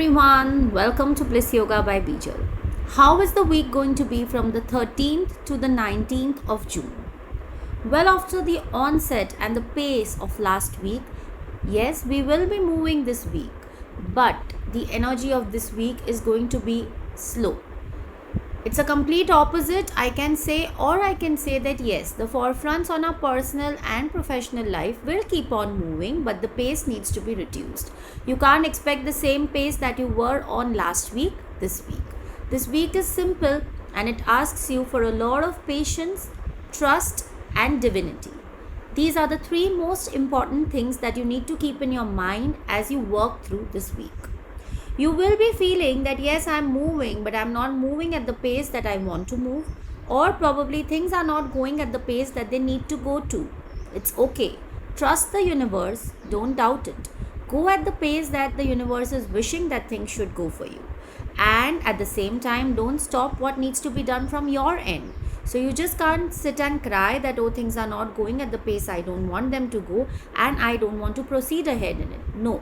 everyone, welcome to Bliss Yoga by Bijal. How is the week going to be from the 13th to the 19th of June? Well, after the onset and the pace of last week, yes, we will be moving this week, but the energy of this week is going to be slow. It's a complete opposite, I can say, or I can say that yes, the forefronts on our personal and professional life will keep on moving, but the pace needs to be reduced. You can't expect the same pace that you were on last week, this week. This week is simple and it asks you for a lot of patience, trust, and divinity. These are the three most important things that you need to keep in your mind as you work through this week. You will be feeling that yes, I'm moving, but I'm not moving at the pace that I want to move, or probably things are not going at the pace that they need to go to. It's okay. Trust the universe, don't doubt it. Go at the pace that the universe is wishing that things should go for you. And at the same time, don't stop what needs to be done from your end. So you just can't sit and cry that oh, things are not going at the pace I don't want them to go and I don't want to proceed ahead in it. No.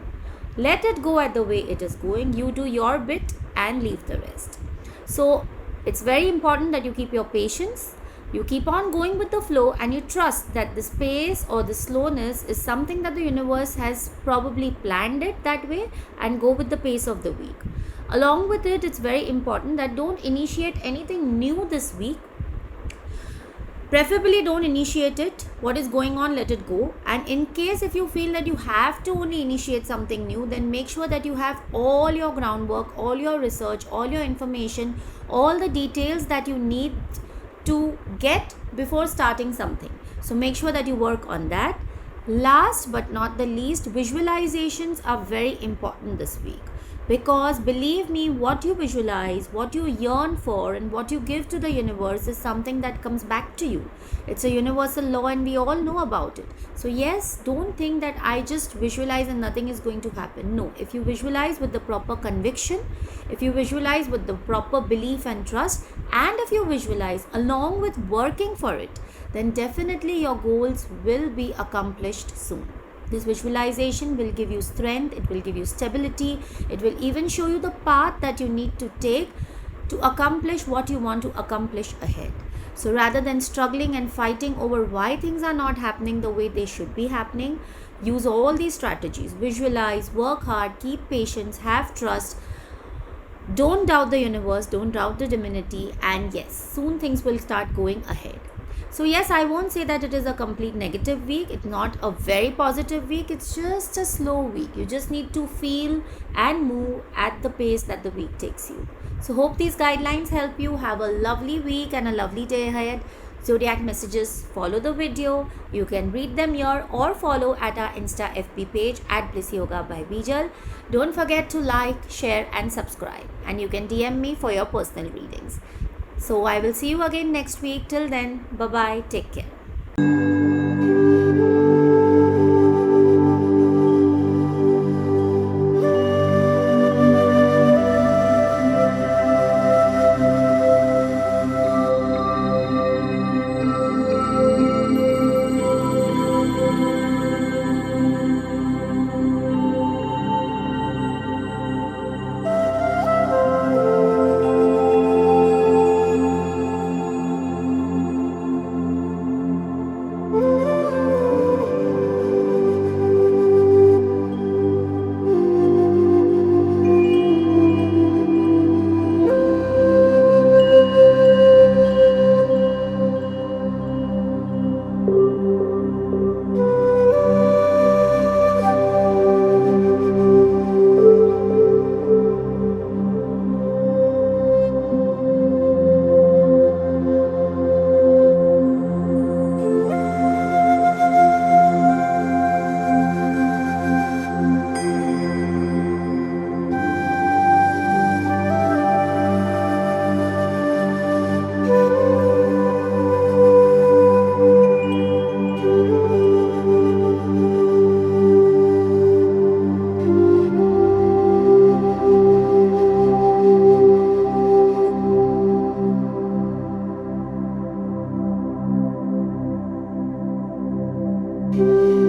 Let it go at the way it is going. You do your bit and leave the rest. So it's very important that you keep your patience. You keep on going with the flow and you trust that the pace or the slowness is something that the universe has probably planned it that way, and go with the pace of the week. Along with it, it's very important that don't initiate anything new this week. Preferably don't initiate it. What is going on, let it go. And in case if you feel that you have to only initiate something new, then make sure that you have all your groundwork, all your research, all your information, all the details that you need to get before starting something. So make sure that you work on that. Last but not the least, visualizations are very important this week. Because believe me, what you visualize, what you yearn for, and what you give to the universe is something that comes back to you. It's a universal law and we all know about it. So yes, don't think that I just visualize and nothing is going to happen. No, if you visualize with the proper conviction, if you visualize with the proper belief and trust, and if you visualize along with working for it, then definitely your goals will be accomplished soon. This visualization will give you strength, it will give you stability, it will even show you the path that you need to take to accomplish what you want to accomplish ahead. So rather than struggling and fighting over why things are not happening the way they should be happening, use all these strategies. Visualize, work hard, keep patience, have trust. Don't doubt the universe, don't doubt the divinity, and yes, soon things will start going ahead. So yes, I won't say that it is a complete negative week. It's not a very positive week. It's just a slow week. You just need to feel and move at the pace that the week takes you. So hope these guidelines help you. Have a lovely week and a lovely day ahead. Zodiac messages, follow the video. You can read them here or follow at our Insta FB page at Bliss Yoga by Bijal. Don't forget to like, share and subscribe. And you can DM me for your personal readings. So I will see you again next week. Till then, bye-bye. Take care. you.